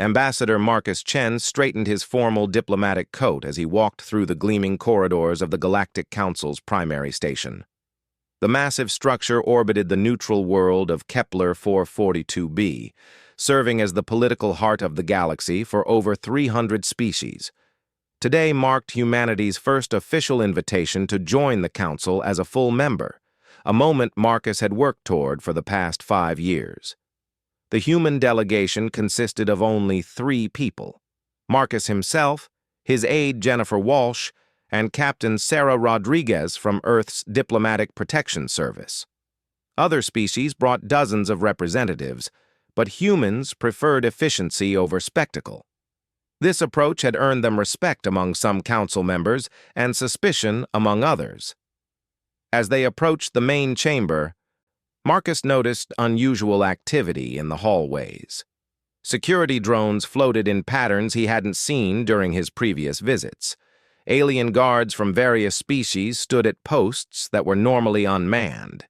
Ambassador Marcus Chen straightened his formal diplomatic coat as he walked through the gleaming corridors of the Galactic Council's primary station. The massive structure orbited the neutral world of Kepler 442b, serving as the political heart of the galaxy for over 300 species. Today marked humanity's first official invitation to join the Council as a full member, a moment Marcus had worked toward for the past 5 years. The human delegation consisted of only 3 people: Marcus himself, his aide Jennifer Walsh, and Captain Sarah Rodriguez from Earth's Diplomatic Protection Service. Other species brought dozens of representatives, but humans preferred efficiency over spectacle. This approach had earned them respect among some council members and suspicion among others. As they approached the main chamber, Marcus noticed unusual activity in the hallways. Security drones floated in patterns he hadn't seen during his previous visits. Alien guards from various species stood at posts that were normally unmanned.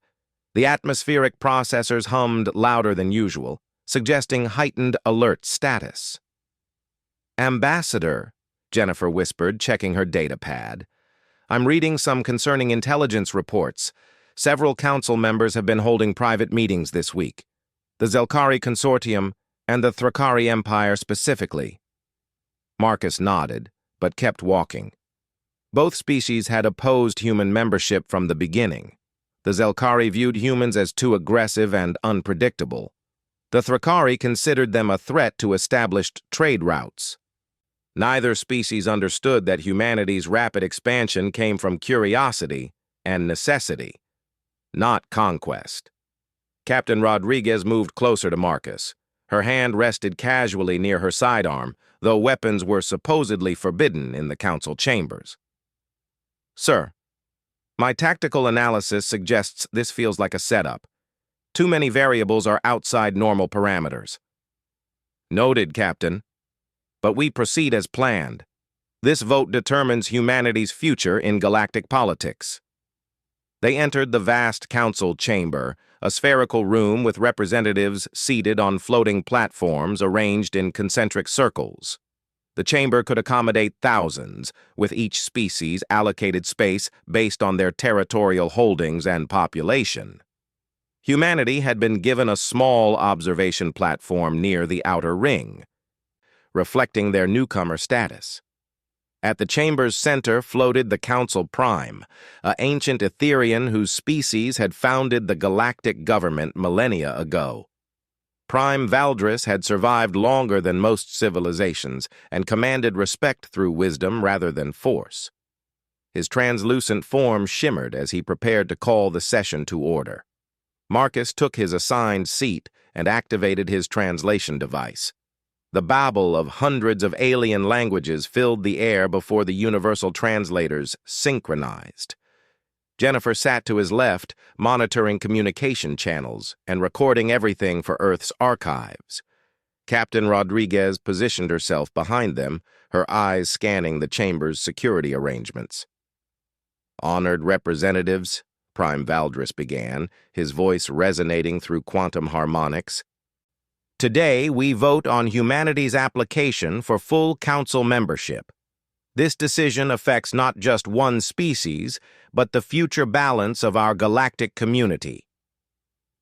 The atmospheric processors hummed louder than usual, suggesting heightened alert status. "Ambassador," Jennifer whispered, checking her data pad. "I'm reading some concerning intelligence reports. Several council members have been holding private meetings this week. The Zelkari Consortium and the Thrakari Empire specifically." Marcus nodded, but kept walking. Both species had opposed human membership from the beginning. The Zelkari viewed humans as too aggressive and unpredictable. The Thrakari considered them a threat to established trade routes. Neither species understood that humanity's rapid expansion came from curiosity and necessity, not conquest. Captain Rodriguez moved closer to Marcus. Her hand rested casually near her sidearm, though weapons were supposedly forbidden in the council chambers. "Sir, my tactical analysis suggests this feels like a setup. Too many variables are outside normal parameters." "Noted, Captain. But we proceed as planned. This vote determines humanity's future in galactic politics." They entered the vast council chamber, a spherical room with representatives seated on floating platforms arranged in concentric circles. The chamber could accommodate thousands, with each species allocated space based on their territorial holdings and population. Humanity had been given a small observation platform near the outer ring, reflecting their newcomer status. At the chamber's center floated the Council Prime, an ancient Etherian whose species had founded the galactic government millennia ago. Prime Valdris had survived longer than most civilizations and commanded respect through wisdom rather than force. His translucent form shimmered as he prepared to call the session to order. Marcus took his assigned seat and activated his translation device. The babble of hundreds of alien languages filled the air before the universal translators synchronized. Jennifer sat to his left, monitoring communication channels and recording everything for Earth's archives. Captain Rodriguez positioned herself behind them, her eyes scanning the chamber's security arrangements. "Honored representatives," Prime Valdris began, his voice resonating through quantum harmonics. "Today, we vote on humanity's application for full council membership. This decision affects not just one species, but the future balance of our galactic community."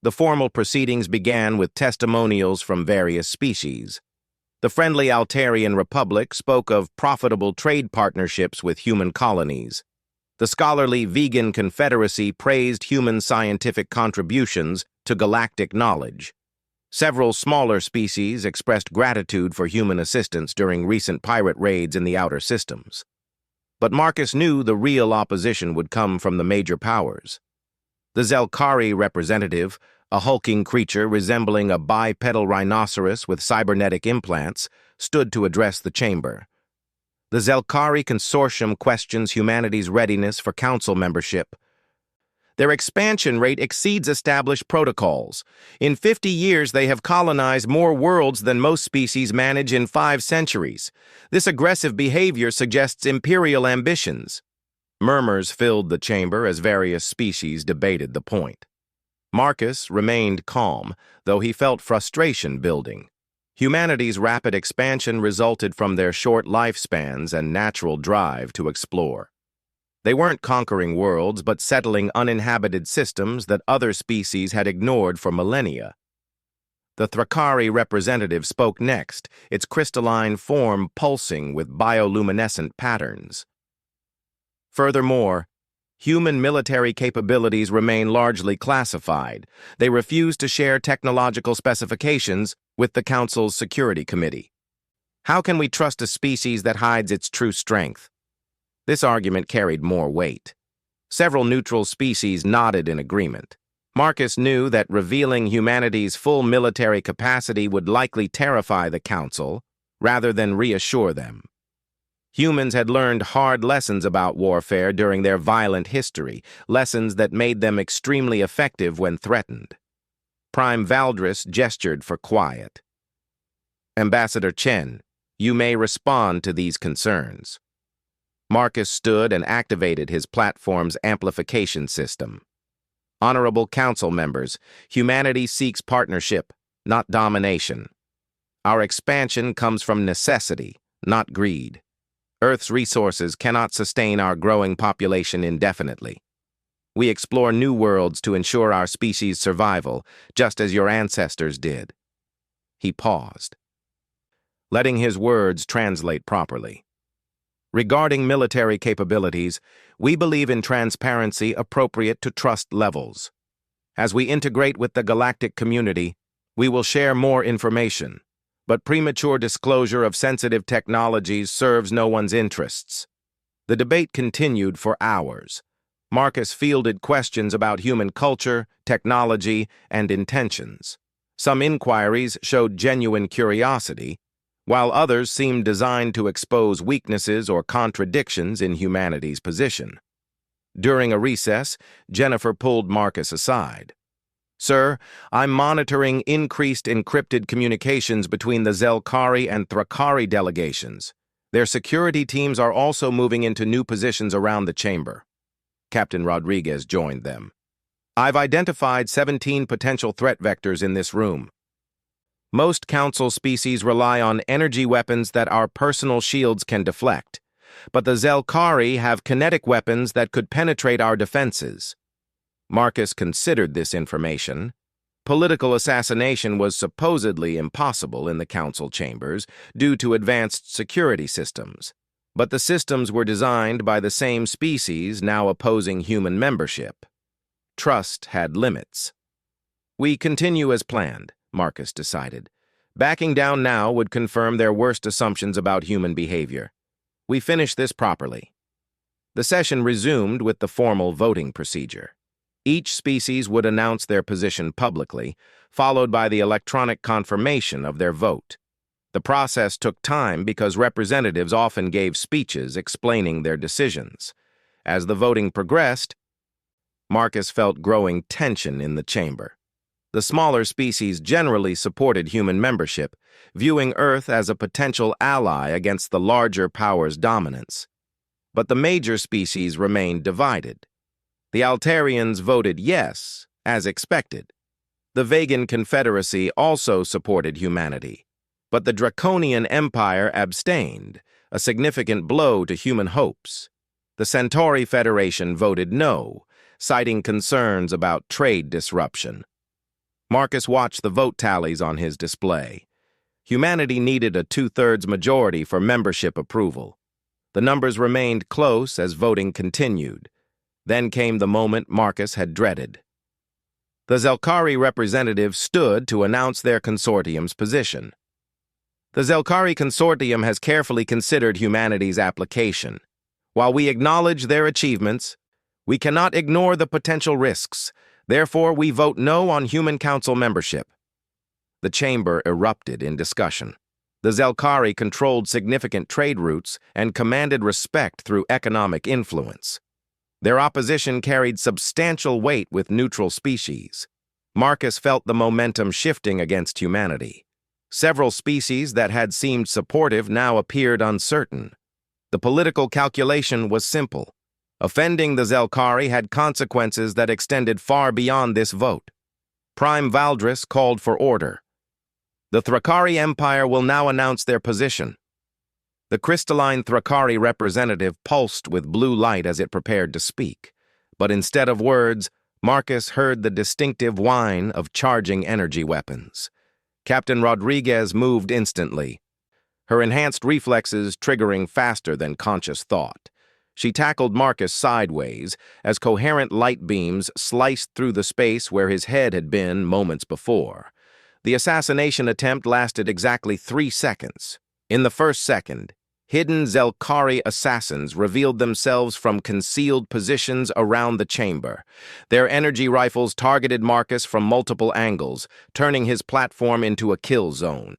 The formal proceedings began with testimonials from various species. The friendly Altarian Republic spoke of profitable trade partnerships with human colonies. The scholarly Vegan Confederacy praised human scientific contributions to galactic knowledge. Several smaller species expressed gratitude for human assistance during recent pirate raids in the outer systems. But Marcus knew the real opposition would come from the major powers. The Zelkari representative, a hulking creature resembling a bipedal rhinoceros with cybernetic implants, stood to address the chamber. The Zelkari Consortium questions humanity's readiness for council membership. Their expansion rate exceeds established protocols. In 50 years, they have colonized more worlds than most species manage in 5 centuries. This aggressive behavior suggests imperial ambitions. Murmurs filled the chamber as various species debated the point. Marcus remained calm, though he felt frustration building. Humanity's rapid expansion resulted from their short lifespans and natural drive to explore. They weren't conquering worlds, but settling uninhabited systems that other species had ignored for millennia. The Thrakari representative spoke next, its crystalline form pulsing with bioluminescent patterns. Furthermore, human military capabilities remain largely classified. They refuse to share technological specifications with the Council's Security Committee. How can we trust a species that hides its true strength? This argument carried more weight. Several neutral species nodded in agreement. Marcus knew that revealing humanity's full military capacity would likely terrify the Council, rather than reassure them. Humans had learned hard lessons about warfare during their violent history, lessons that made them extremely effective when threatened. Prime Valdris gestured for quiet. Ambassador Chen, you may respond to these concerns. Marcus stood and activated his platform's amplification system. Honorable Council members, humanity seeks partnership, not domination. Our expansion comes from necessity, not greed. Earth's resources cannot sustain our growing population indefinitely. We explore new worlds to ensure our species' survival, just as your ancestors did. He paused, letting his words translate properly. Regarding military capabilities, we believe in transparency appropriate to trust levels. As we integrate with the galactic community, we will share more information, but premature disclosure of sensitive technologies serves no one's interests. The debate continued for hours. Marcus fielded questions about human culture, technology, and intentions. Some inquiries showed genuine curiosity, while others seemed designed to expose weaknesses or contradictions in humanity's position. During a recess, Jennifer pulled Marcus aside. Sir, I'm monitoring increased encrypted communications between the Zelkari and Thrakari delegations. Their security teams are also moving into new positions around the chamber. Captain Rodriguez joined them. I've identified 17 potential threat vectors in this room. Most Council species rely on energy weapons that our personal shields can deflect, but the Zelkari have kinetic weapons that could penetrate our defenses. Marcus considered this information. Political assassination was supposedly impossible in the Council chambers due to advanced security systems, but the systems were designed by the same species now opposing human membership. Trust had limits. We continue as planned, Marcus decided. Backing down now would confirm their worst assumptions about human behavior. We finish this properly. The session resumed with the formal voting procedure. Each species would announce their position publicly, followed by the electronic confirmation of their vote. The process took time because representatives often gave speeches explaining their decisions. As the voting progressed, Marcus felt growing tension in the chamber. The smaller species generally supported human membership, viewing Earth as a potential ally against the larger power's dominance. But the major species remained divided. The Altarians voted yes, as expected. The Vegan Confederacy also supported humanity, but the Draconian Empire abstained, a significant blow to human hopes. The Centauri Federation voted no, citing concerns about trade disruption. Marcus watched the vote tallies on his display. Humanity needed a 2/3 majority for membership approval. The numbers remained close as voting continued. Then came the moment Marcus had dreaded. The Zelkari representative stood to announce their consortium's position. The Zelkari consortium has carefully considered humanity's application. While we acknowledge their achievements, we cannot ignore the potential risks. Therefore, we vote no on Human Council membership. The chamber erupted in discussion. The Zelkari controlled significant trade routes and commanded respect through economic influence. Their opposition carried substantial weight with neutral species. Marcus felt the momentum shifting against humanity. Several species that had seemed supportive now appeared uncertain. The political calculation was simple. Offending the Zelkari had consequences that extended far beyond this vote. Prime Valdris called for order. The Thrakari Empire will now announce their position. The crystalline Thrakari representative pulsed with blue light as it prepared to speak. But instead of words, Marcus heard the distinctive whine of charging energy weapons. Captain Rodriguez moved instantly, her enhanced reflexes triggering faster than conscious thought. She tackled Marcus sideways as coherent light beams sliced through the space where his head had been moments before. The assassination attempt lasted exactly 3 seconds. In the first second, hidden Zelkari assassins revealed themselves from concealed positions around the chamber. Their energy rifles targeted Marcus from multiple angles, turning his platform into a kill zone.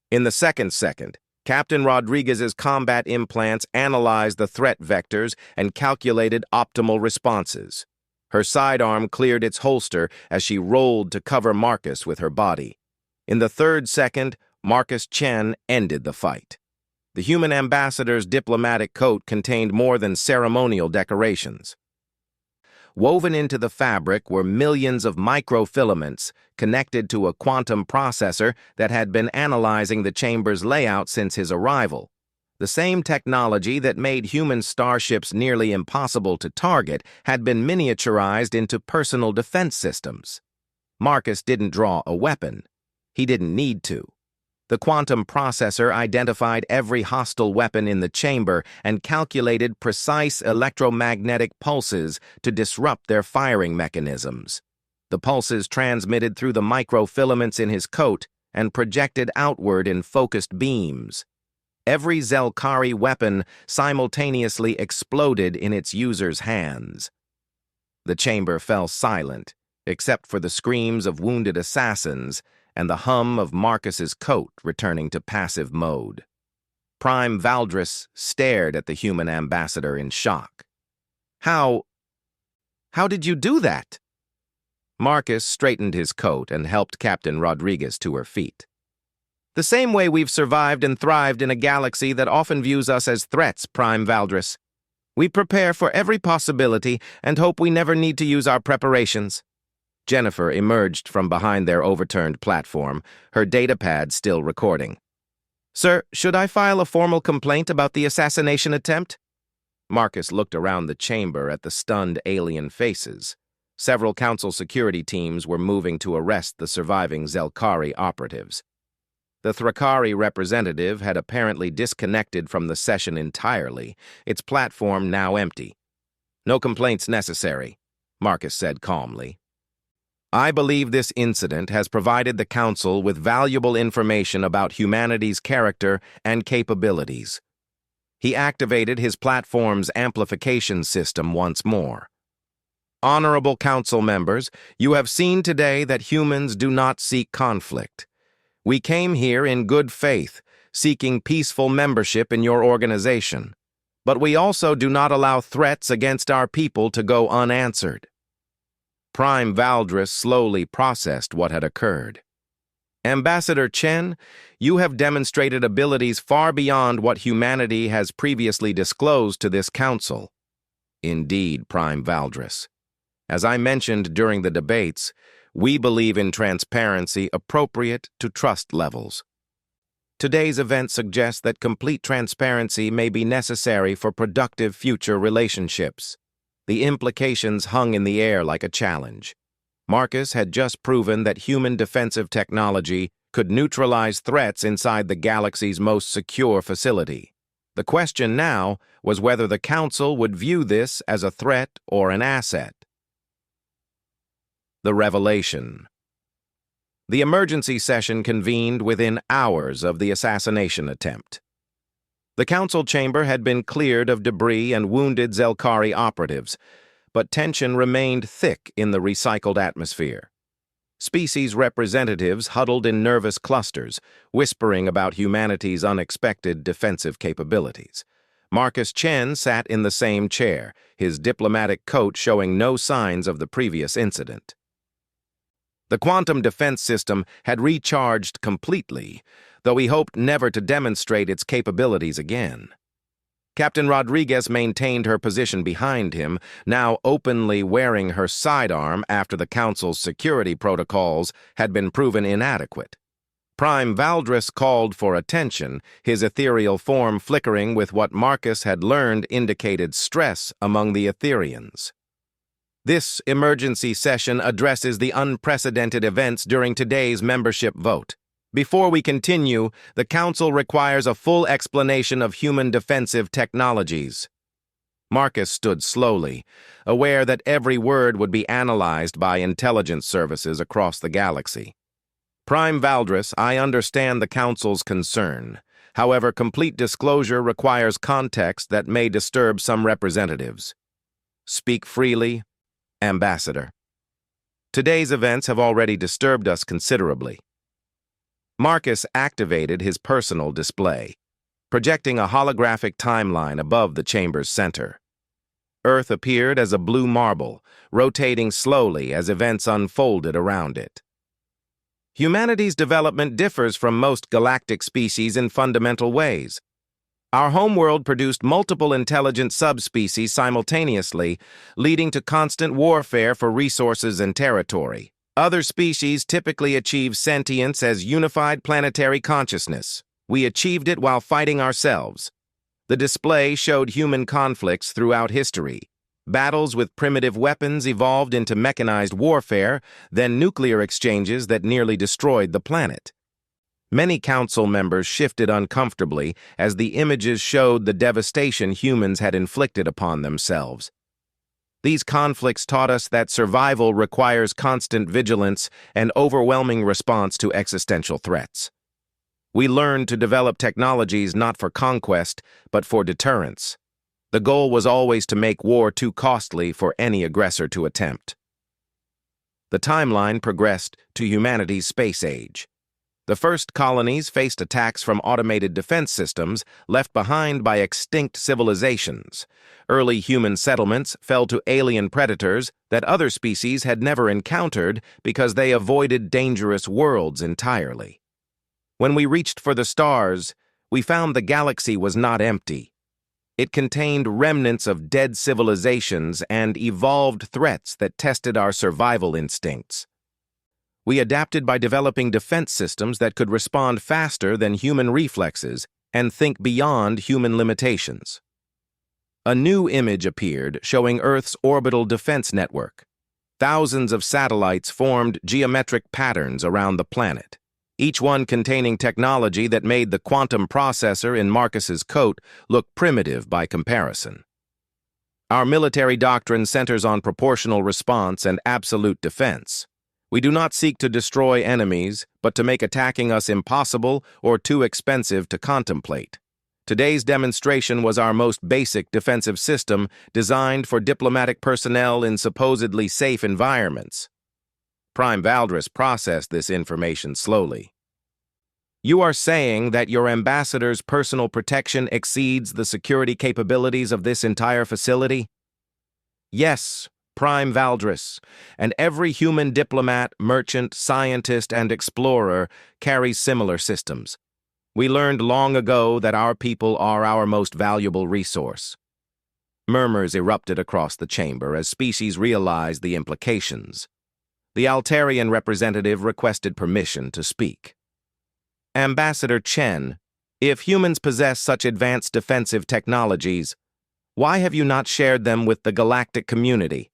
In the second second, Captain Rodriguez's combat implants analyzed the threat vectors and calculated optimal responses. Her sidearm cleared its holster as she rolled to cover Marcus with her body. In the third second, Marcus Chen ended the fight. The human ambassador's diplomatic coat contained more than ceremonial decorations. Woven into the fabric were millions of microfilaments connected to a quantum processor that had been analyzing the chamber's layout since his arrival. The same technology that made human starships nearly impossible to target had been miniaturized into personal defense systems. Marcus didn't draw a weapon. He didn't need to. The quantum processor identified every hostile weapon in the chamber and calculated precise electromagnetic pulses to disrupt their firing mechanisms. The pulses transmitted through the microfilaments in his coat and projected outward in focused beams. Every Zelkari weapon simultaneously exploded in its user's hands. The chamber fell silent, except for the screams of wounded assassins and the hum of Marcus's coat returning to passive mode. Prime Valdris stared at the human ambassador in shock. How did you do that? Marcus straightened his coat and helped Captain Rodriguez to her feet. The same way we've survived and thrived in a galaxy that often views us as threats, Prime Valdris. We prepare for every possibility and hope we never need to use our preparations. Jennifer emerged from behind their overturned platform, her datapad still recording. Sir, should I file a formal complaint about the assassination attempt? Marcus looked around the chamber at the stunned alien faces. Several council security teams were moving to arrest the surviving Zelkari operatives. The Thrakari representative had apparently disconnected from the session entirely, its platform now empty. No complaints necessary, Marcus said calmly. I believe this incident has provided the Council with valuable information about humanity's character and capabilities. He activated his platform's amplification system once more. Honorable Council members, you have seen today that humans do not seek conflict. We came here in good faith, seeking peaceful membership in your organization. But we also do not allow threats against our people to go unanswered. Prime Valdris slowly processed what had occurred. Ambassador Chen, you have demonstrated abilities far beyond what humanity has previously disclosed to this council. Indeed, Prime Valdris. As I mentioned during the debates, we believe in transparency appropriate to trust levels. Today's event suggests that complete transparency may be necessary for productive future relationships. The implications hung in the air like a challenge. Marcus had just proven that human defensive technology could neutralize threats inside the galaxy's most secure facility. The question now was whether the Council would view this as a threat or an asset. The revelation. The emergency session convened within hours of the assassination attempt. The council chamber had been cleared of debris and wounded Zelkari operatives, but tension remained thick in the recycled atmosphere. Species representatives huddled in nervous clusters, whispering about humanity's unexpected defensive capabilities. Marcus Chen sat in the same chair, his diplomatic coat showing no signs of the previous incident. The quantum defense system had recharged completely, though he hoped never to demonstrate its capabilities again. Captain Rodriguez maintained her position behind him, now openly wearing her sidearm after the Council's security protocols had been proven inadequate. Prime Valdris called for attention, his ethereal form flickering with what Marcus had learned indicated stress among the Etherians. This emergency session addresses the unprecedented events during today's membership vote. Before we continue, the Council requires a full explanation of human defensive technologies. Marcus stood slowly, aware that every word would be analyzed by intelligence services across the galaxy. Prime Valdris, I understand the Council's concern. However, complete disclosure requires context that may disturb some representatives. Speak freely, Ambassador. Today's events have already disturbed us considerably. Marcus activated his personal display, projecting a holographic timeline above the chamber's center. Earth appeared as a blue marble, rotating slowly as events unfolded around it. Humanity's development differs from most galactic species in fundamental ways. Our homeworld produced multiple intelligent subspecies simultaneously, leading to constant warfare for resources and territory. Other species typically achieve sentience as unified planetary consciousness. We achieved it while fighting ourselves. The display showed human conflicts throughout history. Battles with primitive weapons evolved into mechanized warfare, then nuclear exchanges that nearly destroyed the planet. Many council members shifted uncomfortably as the images showed the devastation humans had inflicted upon themselves. These conflicts taught us that survival requires constant vigilance and overwhelming response to existential threats. We learned to develop technologies not for conquest, but for deterrence. The goal was always to make war too costly for any aggressor to attempt. The timeline progressed to humanity's space age. The first colonies faced attacks from automated defense systems left behind by extinct civilizations. Early human settlements fell to alien predators that other species had never encountered because they avoided dangerous worlds entirely. When we reached for the stars, we found the galaxy was not empty. It contained remnants of dead civilizations and evolved threats that tested our survival instincts. We adapted by developing defense systems that could respond faster than human reflexes and think beyond human limitations. A new image appeared showing Earth's orbital defense network. Thousands of satellites formed geometric patterns around the planet, each one containing technology that made the quantum processor in Marcus's coat look primitive by comparison. Our military doctrine centers on proportional response and absolute defense. We do not seek to destroy enemies, but to make attacking us impossible or too expensive to contemplate. Today's demonstration was our most basic defensive system designed for diplomatic personnel in supposedly safe environments. Prime Valdris processed this information slowly. You are saying that your ambassador's personal protection exceeds the security capabilities of this entire facility? Yes, Prime Valdris, and every human diplomat, merchant, scientist, and explorer carries similar systems. We learned long ago that our people are our most valuable resource. Murmurs erupted across the chamber as species realized the implications. The Altarian representative requested permission to speak. Ambassador Chen, if humans possess such advanced defensive technologies, why have you not shared them with the galactic community?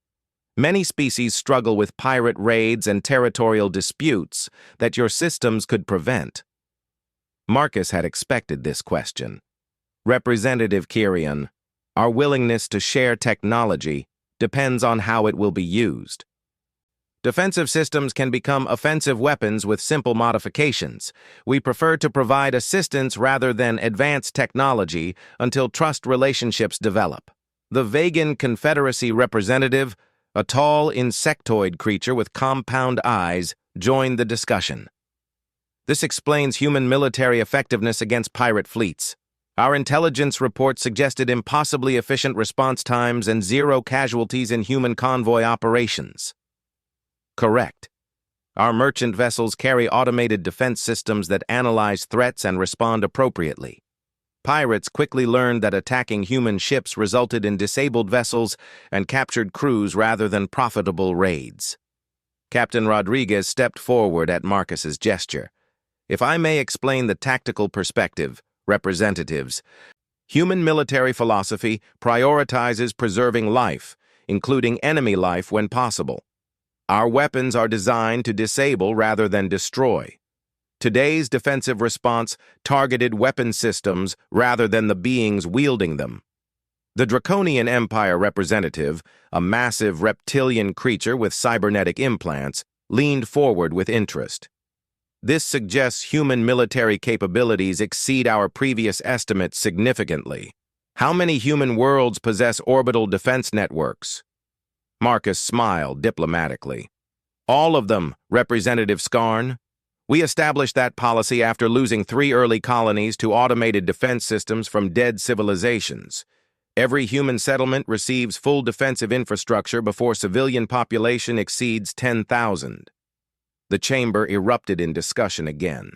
Many species struggle with pirate raids and territorial disputes that your systems could prevent. Marcus had expected this question. Representative Kyrian, our willingness to share technology depends on how it will be used. Defensive systems can become offensive weapons with simple modifications. We prefer to provide assistance rather than advanced technology until trust relationships develop. The Vegan Confederacy representative, a tall insectoid creature with compound eyes, joined the discussion. This explains human military effectiveness against pirate fleets. Our intelligence report suggested impossibly efficient response times and zero casualties in human convoy operations. Correct. Our merchant vessels carry automated defense systems that analyze threats and respond appropriately. Pirates quickly learned that attacking human ships resulted in disabled vessels and captured crews rather than profitable raids. Captain Rodriguez stepped forward at Marcus's gesture. If I may explain the tactical perspective, representatives, human military philosophy prioritizes preserving life, including enemy life when possible. Our weapons are designed to disable rather than destroy. Today's defensive response targeted weapon systems rather than the beings wielding them. The Draconian Empire representative, a massive reptilian creature with cybernetic implants, leaned forward with interest. This suggests human military capabilities exceed our previous estimates significantly. How many human worlds possess orbital defense networks? Marcus smiled diplomatically. All of them, Representative Scarn. We established that policy after losing 3 early colonies to automated defense systems from dead civilizations. Every human settlement receives full defensive infrastructure before civilian population exceeds 10,000. The chamber erupted in discussion again.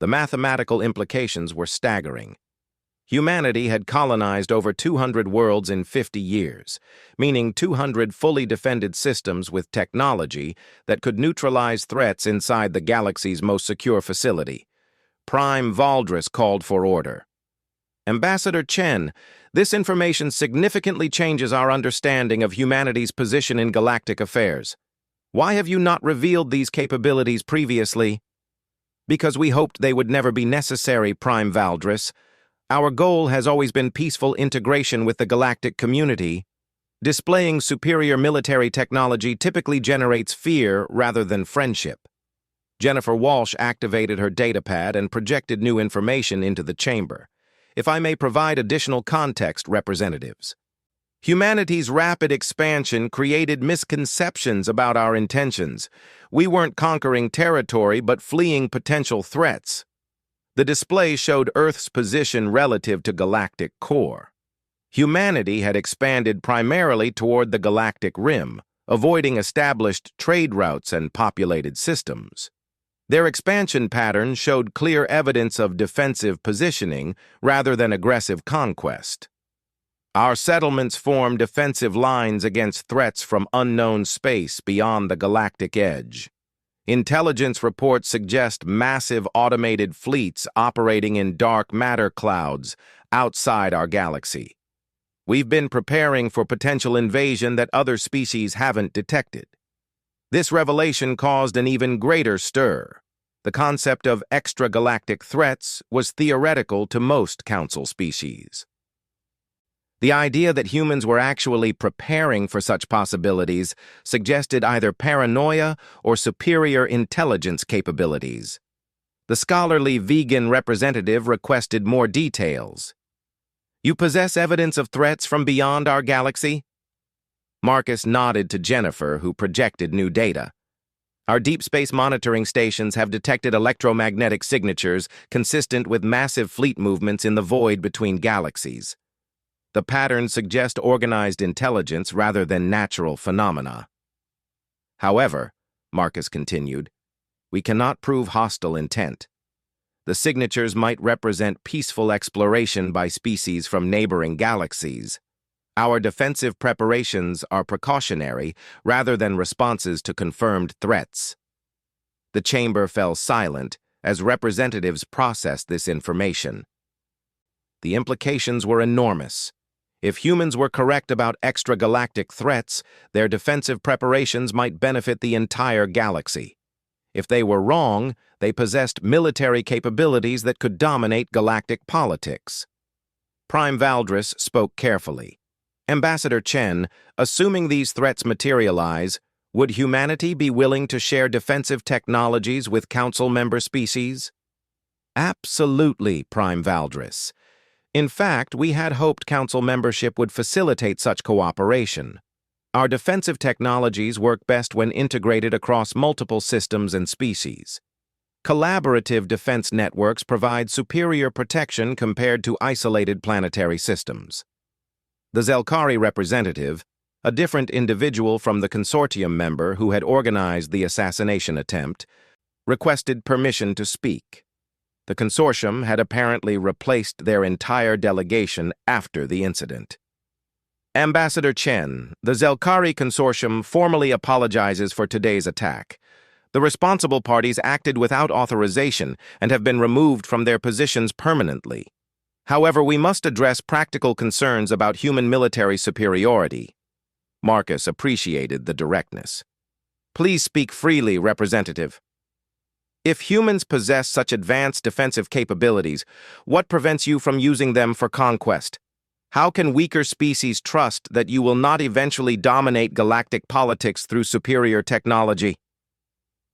The mathematical implications were staggering. Humanity had colonized over 200 worlds in 50 years, meaning 200 fully defended systems with technology that could neutralize threats inside the galaxy's most secure facility. Prime Valdris called for order. Ambassador Chen, this information significantly changes our understanding of humanity's position in galactic affairs. Why have you not revealed these capabilities previously? Because we hoped they would never be necessary, Prime Valdris. Our goal has always been peaceful integration with the galactic community. Displaying superior military technology typically generates fear rather than friendship. Jennifer Walsh activated her datapad and projected new information into the chamber. If I may provide additional context, representatives. Humanity's rapid expansion created misconceptions about our intentions. We weren't conquering territory but fleeing potential threats. The display showed Earth's position relative to galactic core. Humanity had expanded primarily toward the galactic rim, avoiding established trade routes and populated systems. Their expansion pattern showed clear evidence of defensive positioning rather than aggressive conquest. Our settlements form defensive lines against threats from unknown space beyond the galactic edge. Intelligence reports suggest massive automated fleets operating in dark matter clouds outside our galaxy. We've been preparing for potential invasion that other species haven't detected. This revelation caused an even greater stir. The concept of extragalactic threats was theoretical to most Council species. The idea that humans were actually preparing for such possibilities suggested either paranoia or superior intelligence capabilities. The scholarly vegan representative requested more details. You possess evidence of threats from beyond our galaxy? Marcus nodded to Jennifer, who projected new data. Our deep space monitoring stations have detected electromagnetic signatures consistent with massive fleet movements in the void between galaxies. The patterns suggest organized intelligence rather than natural phenomena. However, Marcus continued, we cannot prove hostile intent. The signatures might represent peaceful exploration by species from neighboring galaxies. Our defensive preparations are precautionary rather than responses to confirmed threats. The chamber fell silent as representatives processed this information. The implications were enormous. If humans were correct about extragalactic threats, their defensive preparations might benefit the entire galaxy. If they were wrong, they possessed military capabilities that could dominate galactic politics. Prime Valdris spoke carefully. Ambassador Chen, assuming these threats materialize, would humanity be willing to share defensive technologies with Council member species? Absolutely, Prime Valdris. In fact, we had hoped Council membership would facilitate such cooperation. Our defensive technologies work best when integrated across multiple systems and species. Collaborative defense networks provide superior protection compared to isolated planetary systems. The Zelkari representative, a different individual from the consortium member who had organized the assassination attempt, requested permission to speak. The consortium had apparently replaced their entire delegation after the incident. Ambassador Chen, the Zelkari consortium formally apologizes for today's attack. The responsible parties acted without authorization and have been removed from their positions permanently. However, we must address practical concerns about human military superiority. Marcus appreciated the directness. Please speak freely, Representative. If humans possess such advanced defensive capabilities, what prevents you from using them for conquest? How can weaker species trust that you will not eventually dominate galactic politics through superior technology?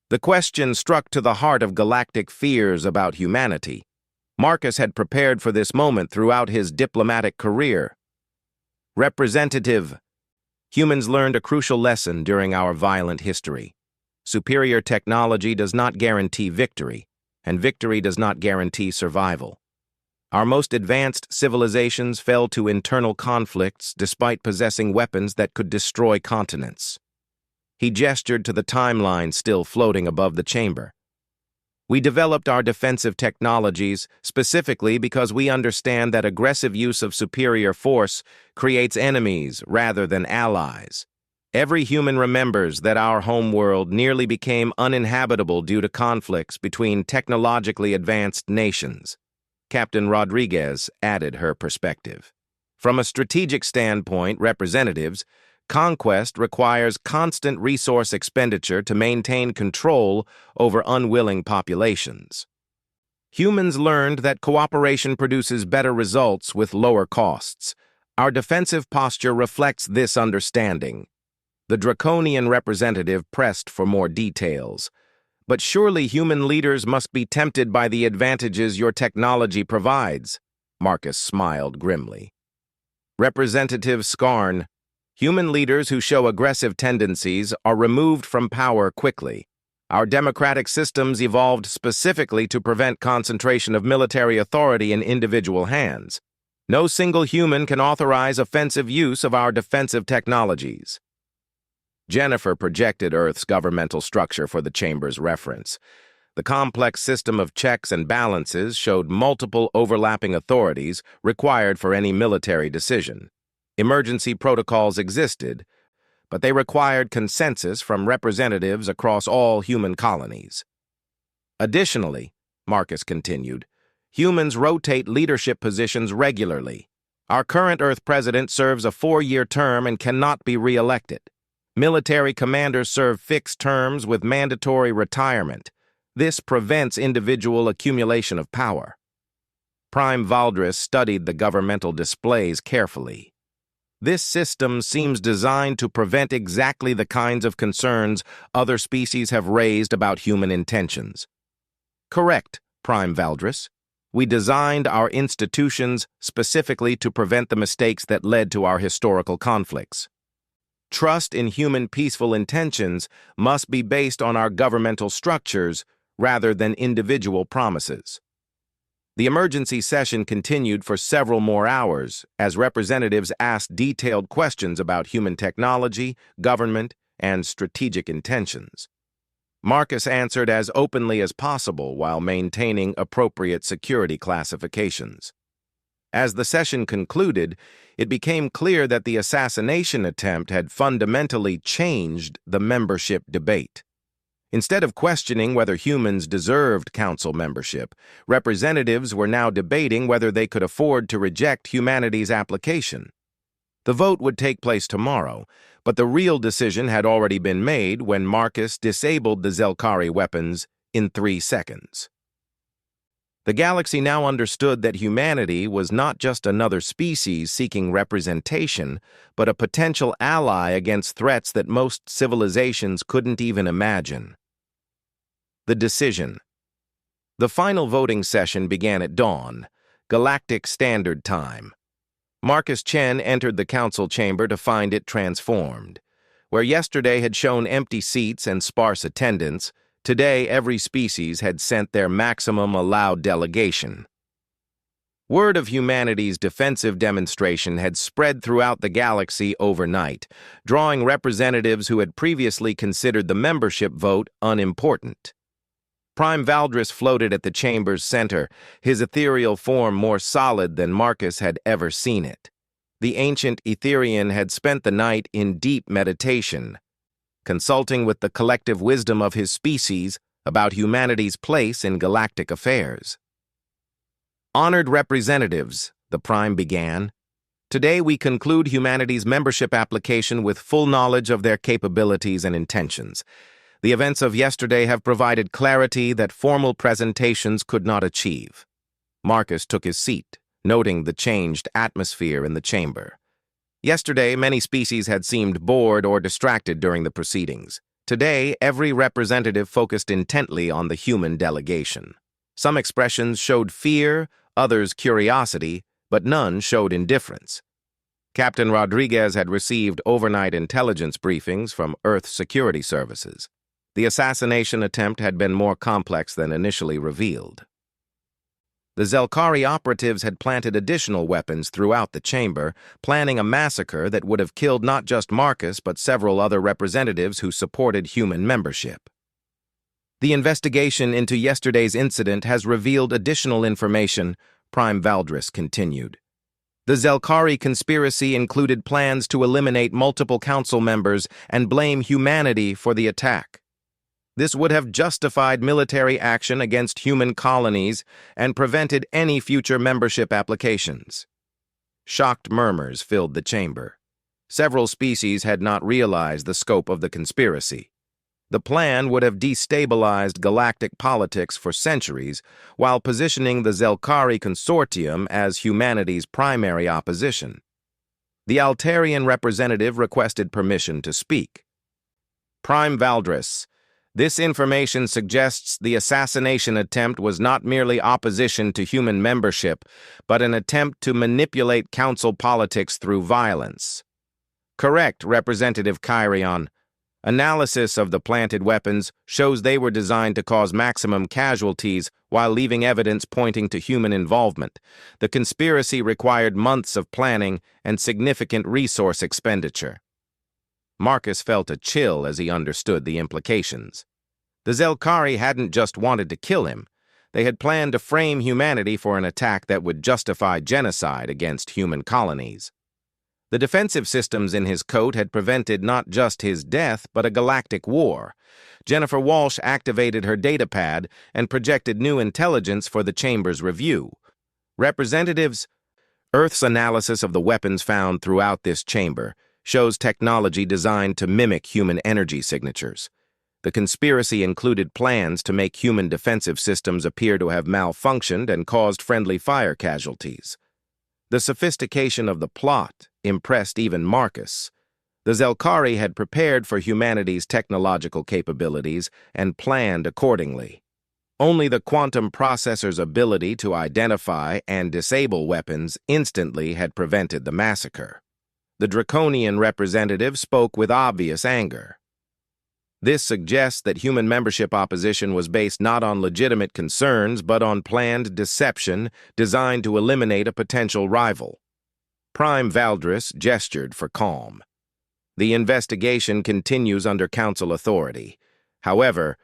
The question struck to the heart of galactic fears about humanity. Marcus had prepared for this moment throughout his diplomatic career. Representative, humans learned a crucial lesson during our violent history. Superior technology does not guarantee victory, and victory does not guarantee survival. Our most advanced civilizations fell to internal conflicts despite possessing weapons that could destroy continents. He gestured to the timeline still floating above the chamber. We developed our defensive technologies specifically because we understand that aggressive use of superior force creates enemies rather than allies. Every human remembers that our homeworld nearly became uninhabitable due to conflicts between technologically advanced nations. Captain Rodriguez added her perspective. From a strategic standpoint, representatives, conquest requires constant resource expenditure to maintain control over unwilling populations. Humans learned that cooperation produces better results with lower costs. Our defensive posture reflects this understanding. The draconian representative pressed for more details. But surely human leaders must be tempted by the advantages your technology provides. Marcus smiled grimly. Representative Scarn, human leaders who show aggressive tendencies are removed from power quickly. Our democratic systems evolved specifically to prevent concentration of military authority in individual hands. No single human can authorize offensive use of our defensive technologies. Jennifer projected Earth's governmental structure for the chamber's reference. The complex system of checks and balances showed multiple overlapping authorities required for any military decision. Emergency protocols existed, but they required consensus from representatives across all human colonies. Additionally, Marcus continued, humans rotate leadership positions regularly. Our current Earth president serves a 4-year term and cannot be re-elected. Military commanders serve fixed terms with mandatory retirement. This prevents individual accumulation of power. Prime Valdris studied the governmental displays carefully. This system seems designed to prevent exactly the kinds of concerns other species have raised about human intentions. Correct, Prime Valdris. We designed our institutions specifically to prevent the mistakes that led to our historical conflicts. Trust in human peaceful intentions must be based on our governmental structures rather than individual promises. The emergency session continued for several more hours as representatives asked detailed questions about human technology, government, and strategic intentions. Marcus answered as openly as possible while maintaining appropriate security classifications. As the session concluded, it became clear that the assassination attempt had fundamentally changed the membership debate. Instead of questioning whether humans deserved council membership, representatives were now debating whether they could afford to reject humanity's application. The vote would take place tomorrow, but the real decision had already been made when Marcus disabled the Zelkari weapons in 3 seconds. The galaxy now understood that humanity was not just another species seeking representation, but a potential ally against threats that most civilizations couldn't even imagine. The decision. The final voting session began at dawn, Galactic Standard Time. Marcus Chen entered the council chamber to find it transformed. Where yesterday had shown empty seats and sparse attendance, today every species had sent their maximum allowed delegation. Word of humanity's defensive demonstration had spread throughout the galaxy overnight, drawing representatives who had previously considered the membership vote unimportant. Prime Valdris floated at the chamber's center, his ethereal form more solid than Marcus had ever seen it. The ancient Etherian had spent the night in deep meditation. consulting with the collective wisdom of his species about humanity's place in galactic affairs. Honored representatives, the Prime began, today we conclude humanity's membership application with full knowledge of their capabilities and intentions. The events of yesterday have provided clarity that formal presentations could not achieve. Marcus took his seat, noting the changed atmosphere in the chamber. Yesterday, many species had seemed bored or distracted during the proceedings. Today, every representative focused intently on the human delegation. Some expressions showed fear, others curiosity, but none showed indifference. Captain Rodriguez had received overnight intelligence briefings from Earth security services. The assassination attempt had been more complex than initially revealed. The Zelkari operatives had planted additional weapons throughout the chamber, planning a massacre that would have killed not just Marcus but several other representatives who supported human membership. The investigation into yesterday's incident has revealed additional information, Prime Valdris continued. The Zelkari conspiracy included plans to eliminate multiple council members and blame humanity for the attack. This would have justified military action against human colonies and prevented any future membership applications. Shocked murmurs filled the chamber. Several species had not realized the scope of the conspiracy. The plan would have destabilized galactic politics for centuries while positioning the Zelkari consortium as humanity's primary opposition. The Altarian representative requested permission to speak. Prime Valdris, this information suggests the assassination attempt was not merely opposition to human membership, but an attempt to manipulate council politics through violence. Correct, Representative Kyrion. Analysis of the planted weapons shows they were designed to cause maximum casualties while leaving evidence pointing to human involvement. The conspiracy required months of planning and significant resource expenditure. Marcus felt a chill as he understood the implications. The Zelkari hadn't just wanted to kill him. They had planned to frame humanity for an attack that would justify genocide against human colonies. The defensive systems in his coat had prevented not just his death, but a galactic war. Jennifer Walsh activated her datapad and projected new intelligence for the chamber's review. Representatives, Earth's analysis of the weapons found throughout this chamber shows technology designed to mimic human energy signatures. The conspiracy included plans to make human defensive systems appear to have malfunctioned and caused friendly fire casualties. The sophistication of the plot impressed even Marcus. The Zelkari had prepared for humanity's technological capabilities and planned accordingly. Only the quantum processor's ability to identify and disable weapons instantly had prevented the massacre. The Draconian representative spoke with obvious anger. This suggests that human membership opposition was based not on legitimate concerns but on planned deception designed to eliminate a potential rival. Prime Valdris gestured for calm. The investigation continues under council authority. However,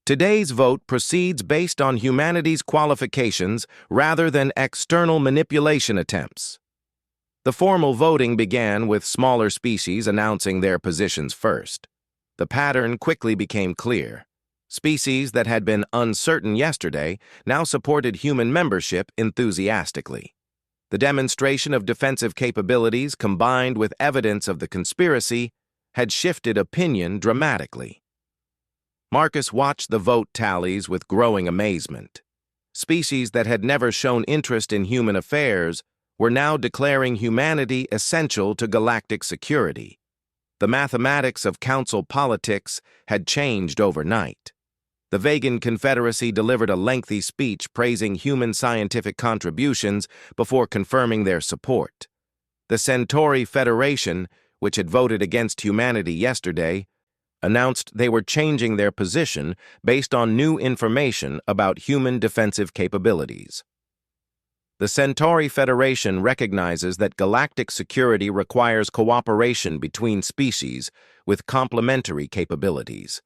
today's vote proceeds based on humanity's qualifications rather than external manipulation attempts. The formal voting began with smaller species announcing their positions first. The pattern quickly became clear. Species that had been uncertain yesterday now supported human membership enthusiastically. The demonstration of defensive capabilities combined with evidence of the conspiracy had shifted opinion dramatically. Marcus watched the vote tallies with growing amazement. Species that had never shown interest in human affairs were now declaring humanity essential to galactic security. The mathematics of council politics had changed overnight. The Vegan Confederacy delivered a lengthy speech praising human scientific contributions before confirming their support. The Centauri Federation, which had voted against humanity yesterday, announced they were changing their position based on new information about human defensive capabilities. The Centauri Federation recognizes that galactic security requires cooperation between species with complementary capabilities.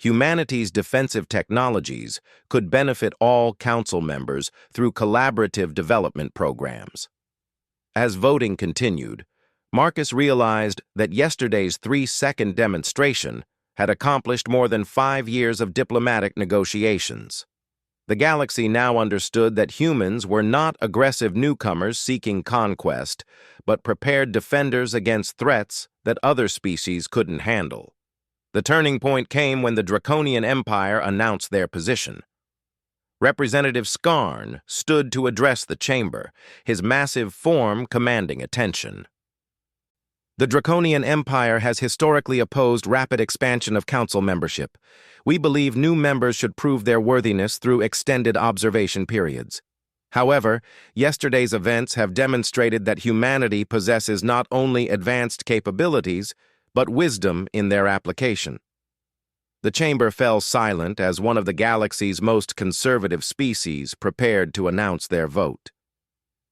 Humanity's defensive technologies could benefit all council members through collaborative development programs. As voting continued, Marcus realized that yesterday's 3-second demonstration had accomplished more than 5 years of diplomatic negotiations. The galaxy now understood that humans were not aggressive newcomers seeking conquest, but prepared defenders against threats that other species couldn't handle. The turning point came when the Draconian Empire announced their position. Representative Skarn stood to address the chamber, his massive form commanding attention. The Draconian Empire has historically opposed rapid expansion of council membership. We believe new members should prove their worthiness through extended observation periods. However, yesterday's events have demonstrated that humanity possesses not only advanced capabilities, but wisdom in their application. The chamber fell silent as one of the galaxy's most conservative species prepared to announce their vote.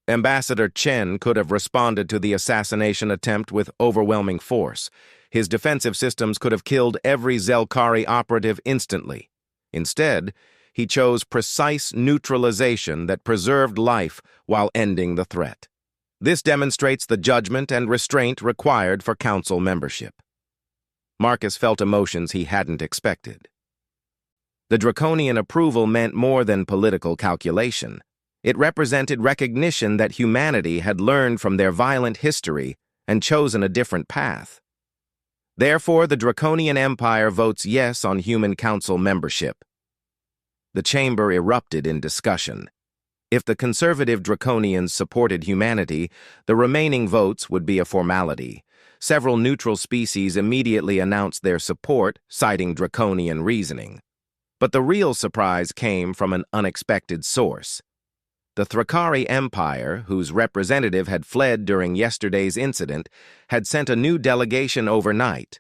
Ambassador Chen could have responded to the assassination attempt with overwhelming force. His defensive systems could have killed every Zelkari operative instantly. Instead, he chose precise neutralization that preserved life while ending the threat. This demonstrates the judgment and restraint required for council membership. Marcus felt emotions he hadn't expected. The draconian approval meant more than political calculation. It represented recognition that humanity had learned from their violent history and chosen a different path. Therefore, the Draconian Empire votes yes on human council membership. The chamber erupted in discussion. If the conservative Draconians supported humanity, the remaining votes would be a formality. Several neutral species immediately announced their support, citing Draconian reasoning. But the real surprise came from an unexpected source. The Thrakari Empire, whose representative had fled during yesterday's incident, had sent a new delegation overnight.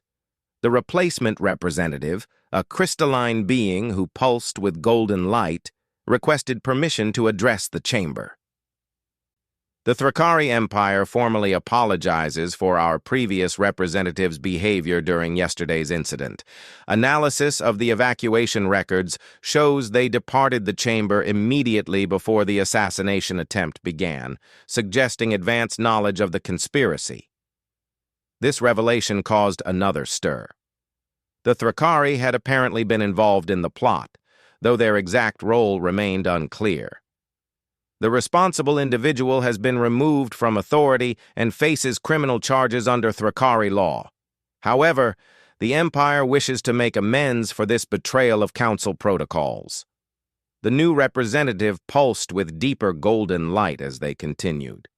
The replacement representative, a crystalline being who pulsed with golden light, requested permission to address the chamber. The Thrakari Empire formally apologizes for our previous representative's behavior during yesterday's incident. Analysis of the evacuation records shows they departed the chamber immediately before the assassination attempt began, suggesting advanced knowledge of the conspiracy. This revelation caused another stir. The Thrakari had apparently been involved in the plot, though their exact role remained unclear. The responsible individual has been removed from authority and faces criminal charges under Thrakari law. However, the Empire wishes to make amends for this betrayal of council protocols. The new representative pulsed with deeper golden light as they continued.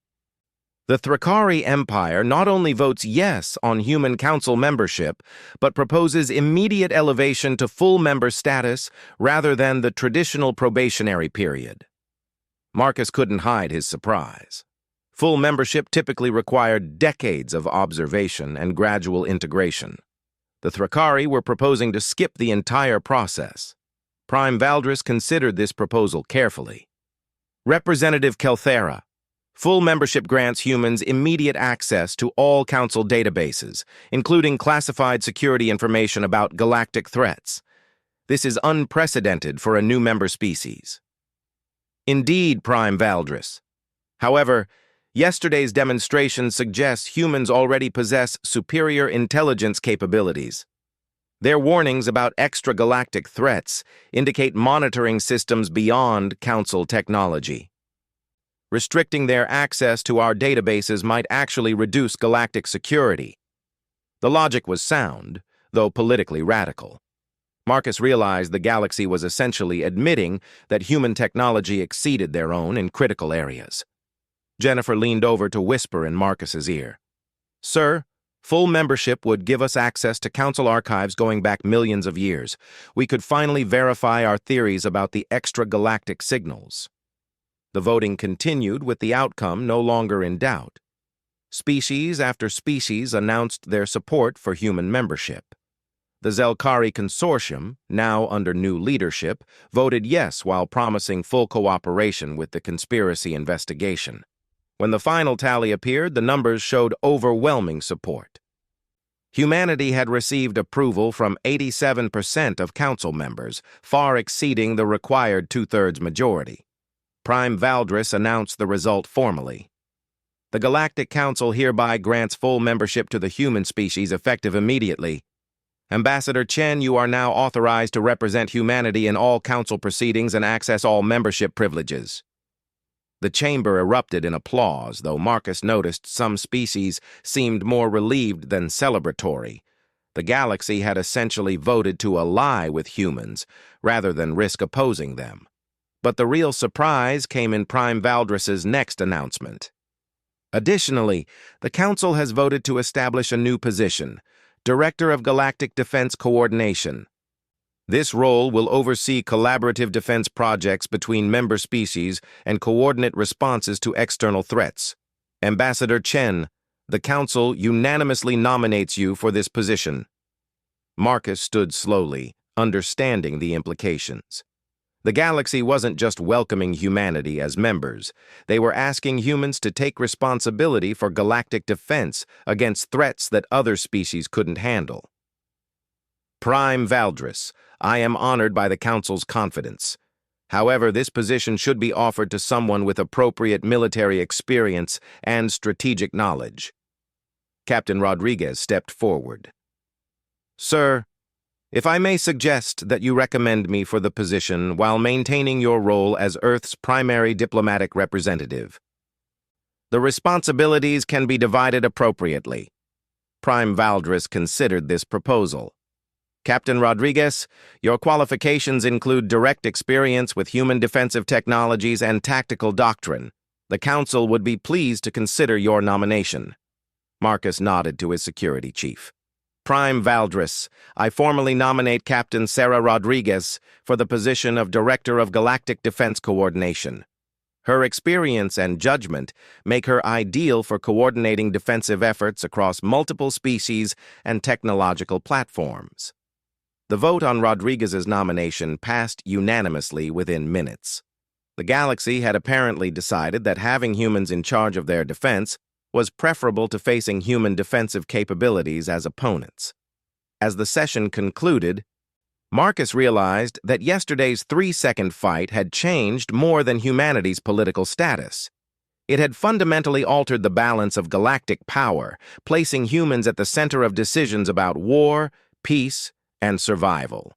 The Thrakari Empire not only votes yes on human council membership, but proposes immediate elevation to full member status rather than the traditional probationary period. Marcus couldn't hide his surprise. Full membership typically required decades of observation and gradual integration. The Thrakari were proposing to skip the entire process. Prime Valdris considered this proposal carefully. Representative Kelthera, full membership grants humans immediate access to all council databases, including classified security information about galactic threats. This is unprecedented for a new member species. Indeed, Prime Valdris. However, yesterday's demonstration suggests humans already possess superior intelligence capabilities. Their warnings about extragalactic threats indicate monitoring systems beyond Council technology. Restricting their access to our databases might actually reduce galactic security. The logic was sound, though politically radical. Marcus realized the galaxy was essentially admitting that human technology exceeded their own in critical areas. Jennifer leaned over to whisper in Marcus's ear. "Sir, full membership would give us access to council archives going back millions of years. We could finally verify our theories about the extragalactic signals." The voting continued with the outcome no longer in doubt. Species after species announced their support for human membership. The Zelkari Consortium, now under new leadership, voted yes while promising full cooperation with the conspiracy investigation. When the final tally appeared, the numbers showed overwhelming support. Humanity had received approval from 87% of council members, far exceeding the required two-thirds majority. Prime Valdris announced the result formally. The Galactic Council hereby grants full membership to the human species effective immediately. Ambassador Chen, you are now authorized to represent humanity in all council proceedings and access all membership privileges. The chamber erupted in applause, though Marcus noticed some species seemed more relieved than celebratory. The galaxy had essentially voted to ally with humans, rather than risk opposing them. But the real surprise came in Prime Valdris's next announcement. Additionally, the Council has voted to establish a new position, Director of Galactic Defense Coordination. This role will oversee collaborative defense projects between member species and coordinate responses to external threats. Ambassador Chen, the Council unanimously nominates you for this position. Marcus stood slowly, understanding the implications. The galaxy wasn't just welcoming humanity as members. They were asking humans to take responsibility for galactic defense against threats that other species couldn't handle. Prime Valdris, I am honored by the Council's confidence. However, this position should be offered to someone with appropriate military experience and strategic knowledge. Captain Rodriguez stepped forward. Sir, if I may suggest that you recommend me for the position while maintaining your role as Earth's primary diplomatic representative. The responsibilities can be divided appropriately. Prime Valdris considered this proposal. Captain Rodriguez, your qualifications include direct experience with human defensive technologies and tactical doctrine. The Council would be pleased to consider your nomination. Marcus nodded to his security chief. Prime Valdris, I formally nominate Captain Sarah Rodriguez for the position of Director of Galactic Defense Coordination. Her experience and judgment make her ideal for coordinating defensive efforts across multiple species and technological platforms. The vote on Rodriguez's nomination passed unanimously within minutes. The galaxy had apparently decided that having humans in charge of their defense was preferable to facing human defensive capabilities as opponents. As the session concluded, Marcus realized that yesterday's 3-second fight had changed more than humanity's political status. It had fundamentally altered the balance of galactic power, placing humans at the center of decisions about war, peace, and survival.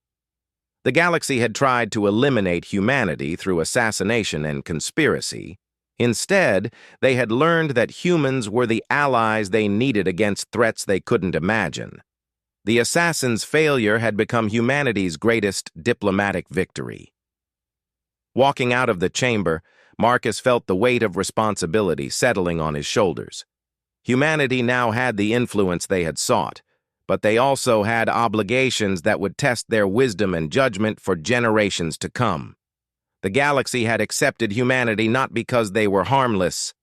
The galaxy had tried to eliminate humanity through assassination and conspiracy. Instead, they had learned that humans were the allies they needed against threats they couldn't imagine. The assassins' failure had become humanity's greatest diplomatic victory. Walking out of the chamber, Marcus felt the weight of responsibility settling on his shoulders. Humanity now had the influence they had sought, but they also had obligations that would test their wisdom and judgment for generations to come. The galaxy had accepted humanity not because they were harmless,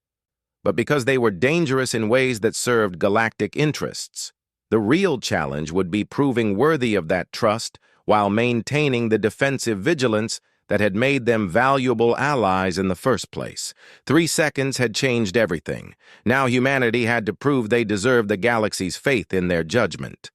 but because they were dangerous in ways that served galactic interests. The real challenge would be proving worthy of that trust while maintaining the defensive vigilance that had made them valuable allies in the first place. 3 seconds had changed everything. Now humanity had to prove they deserved the galaxy's faith in their judgment.